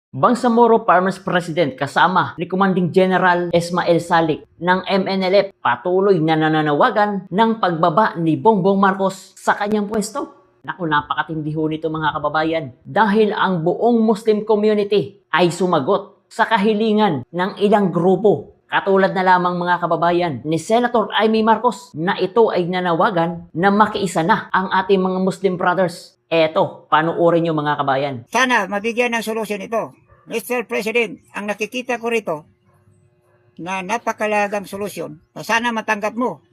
Bangsamoro Farmers President kasama ni Commanding General Ismail Salik ng MNLF patuloy na nananawagan ng pagbaba ni Bongbong Marcos sa kanyang pwesto. Naku, napakatindi ho nito mga kababayan dahil ang buong Muslim community ay sumagot sa kahilingan ng ilang grupo. Katulad na lamang mga kababayan ni Senator Amy Marcos na ito ay nanawagan na makiisa na ang ating mga Muslim brothers. Eto, panuorin nyo mga kabayan. Sana mabigyan ng solusyon ito. Mr. President, ang nakikita ko rito na napakalagang solusyon na sana matanggap mo.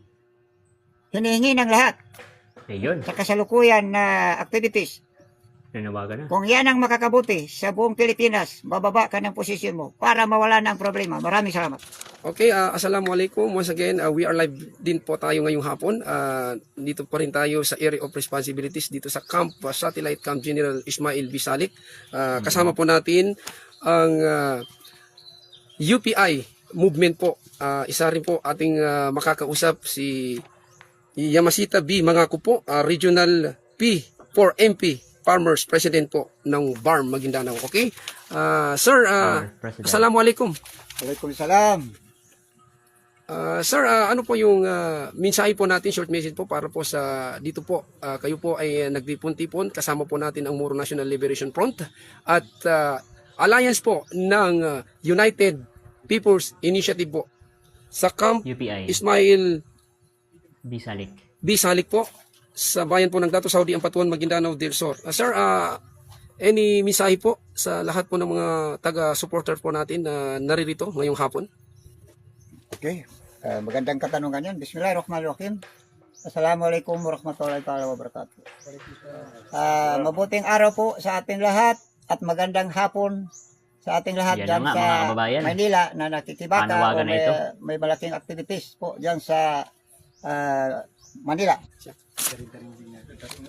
Hinihingi ng lahat Ayun, sa kasalukuyan na activities. nanawagan na. Kung yan ang makakabuti sa buong Pilipinas, bababa ka ng posisyon mo para mawala ng problema. Maraming salamat. Okay, assalamualaikum. Once again, we are live din po tayo ngayong hapon. Dito pa rin tayo sa area of responsibilities dito sa camp, Satellite Camp General Ismail B. Salik. Kasama po natin ang UPI movement po. Isa rin po ating makakausap si Yamasita B. Mangako po, Regional P4 MP Farmers President po ng BARM Maguindanao. Okay? Sir, President. assalamualaikum. Waalaikumsalam. Sir, ano po yung mensahe po natin, short message po para po sa dito po, kayo po ay nagtipon-tipon, kasama po natin ang Moro National Liberation Front at alliance po ng United People's Initiative po sa Camp UPI, Ismail Bisalik. B. Salik po sa bayan po ng Dato Saudi Ampatuan, Maguindanao del Sur. Sir, any mensahe po sa lahat po ng mga taga-supporter po natin na naririto ngayong hapon? Okay. Magandang katanungan yan. Bismillahirrahmanirrahim. Assalamualaikum warahmatullahi wabarakatuh. Mabuting araw po sa ating lahat at magandang hapon sa ating lahat Yan dyan na nga, sa mga kababayan. Maynila na nakikibaka o Panawagan na ito. may malaking activities po dyan sa Manila.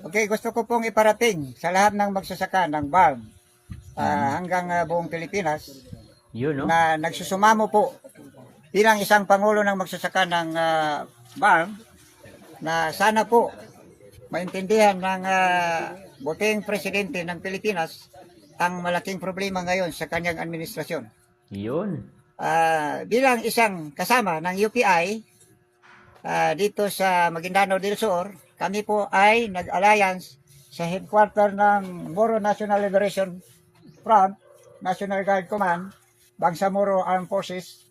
Okay, gusto ko pong iparating sa lahat ng magsasaka ng BARM hanggang buong Pilipinas Yun, no? na nagsusumamo po bilang isang pangulo ng magsasaka ng BARM na sana po maintindihan ng buting presidente ng Pilipinas ang malaking problema ngayon sa kanyang administrasyon. Yun. Bilang isang kasama ng UPI dito sa Maguindanao del Sur, kami po ay nag-alliance sa headquarter ng Moro National Liberation Front, National Guard Command, Bangsamoro Armed Forces,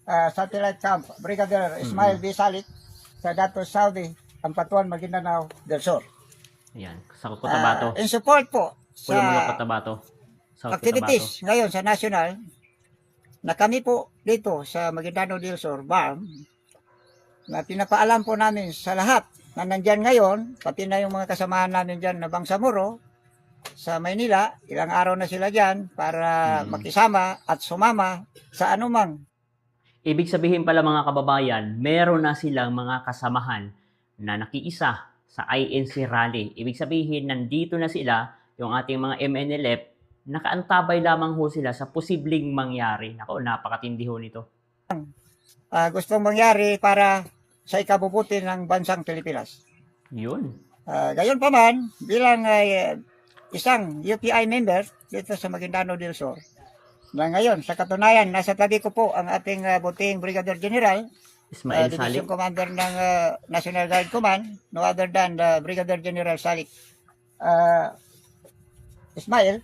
Satellite Camp, Brigadier Ismail B. Salik sa Dato Saudi Ampatuan, Maguindanao del Sur. Ayan, sa Cotabato. In support po Pulumulo, sa Cotabato. South activities ngayon sa national na kami po dito sa Maguindanao del Sur, BARM, na pinapaalam po namin sa lahat na nandyan ngayon, pati na yung mga kasamahan namin dyan na Bangsamoro sa Maynila, ilang araw na sila dyan para makisama at sumama sa anumang. Ibig sabihin pala mga kababayan, meron na silang mga kasamahan na nakiisa sa INC rally. Ibig sabihin, nandito na sila, yung ating mga MNLF, nakaantabay lamang ho sila sa posibleng mangyari. Nako, napakatindi ho nito. Gustong mangyari para sa ikabubuti ng bansang Pilipinas. Yun. Gayon pa man, bilang isang UPI member dito sa Maguindanao del Sur, na ngayon, sa katunayan, nasa tabi ko po ang ating buting Brigadier General, Ismail Division Salik. Commander ng National Guard Command, no other than Brigadier General Salik Ismail,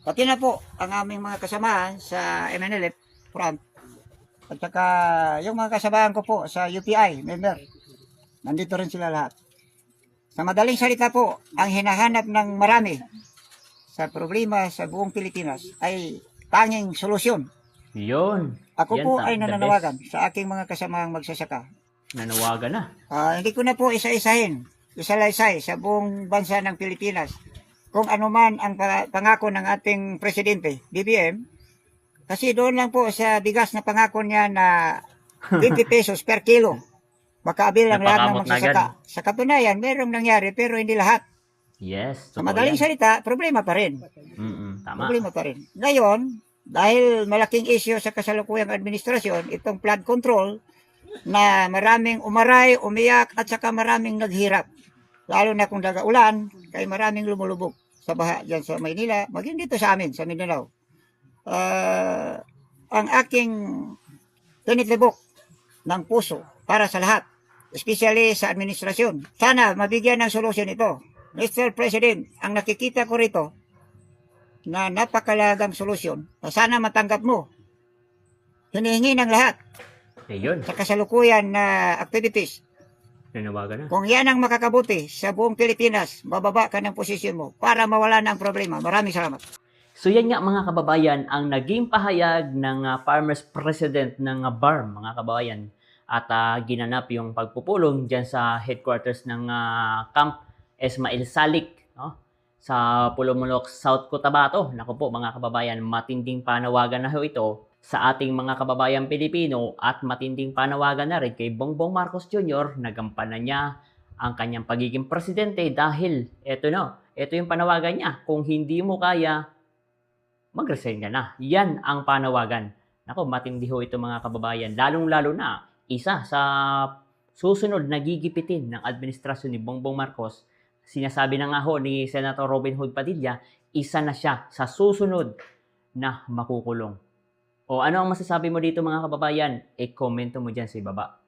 pati na po ang aming mga kasamahan sa MNLF front, at saka yung mga kasamahan ko po sa UPI member, nandito rin sila lahat. Sa madaling salita po, ang hinahanap ng marami sa problema sa buong Pilipinas ay tanging solusyon. Yun. Ako Yan, po the ay best. nananawagan sa aking mga kasamahang magsasaka. Nanawagan na. Hindi ko na po isa-isahin, isa-laysay sa buong bansa ng Pilipinas kung ano man ang pangako ng ating presidente, BBM, kasi doon lang po sa bigas na pangako niya na 20 pesos per kilo, makaabil ang lahat ng Napakamot na magsasaka. Sa katunayan, mayroong nangyari pero hindi lahat. Yes. Sa totoo madaling yan. salita, problema pa rin. Tama. Problema pa rin. Ngayon, dahil malaking issue sa kasalukuyang administrasyon, itong flood control, na maraming umaray, umiyak, at saka maraming naghirap. Lalo na kung daga-ulan, kay maraming lumulubog sa baha dyan sa Maynila, maging dito sa amin, sa Mindanao. Ang aking tinitibok ng puso para sa lahat, especially sa administrasyon. Sana mabigyan ng solusyon ito. Mr. President, ang nakikita ko rito na napakalagang solusyon na sana matanggap mo. Hinihingi ng lahat Ayun, sa kasalukuyan na activities. nanawagan na. Kung yan ang makakabuti sa buong Pilipinas, bababa ka ng posisyon mo para mawala ng problema. Maraming salamat. So yan nga mga kababayan ang naging pahayag ng Farmers President ng BARM mga kababayan at ginanap yung pagpupulong dyan sa headquarters ng Camp Ismail Salik, no? Sa Pulumulok, South Cotabato. Naku po mga kababayan, matinding panawagan na ho ito sa ating mga kababayan Pilipino at matinding panawagan na rin kay Bongbong Marcos Jr. Nagampanan niya ang kanyang pagiging presidente dahil ito yung panawagan niya. Kung hindi mo kaya, mag-resign ka na. Yan ang panawagan. Nako, matindi ho ito mga kababayan. Lalong-lalo na, isa sa susunod na gigipitin ng administrasyon ni Bongbong Marcos, sinasabi na nga ho ni Senator Robin Hood Padilla, isa na siya sa susunod na makukulong. O ano ang masasabi mo dito mga kababayan? E-komento mo dyan sa ibaba.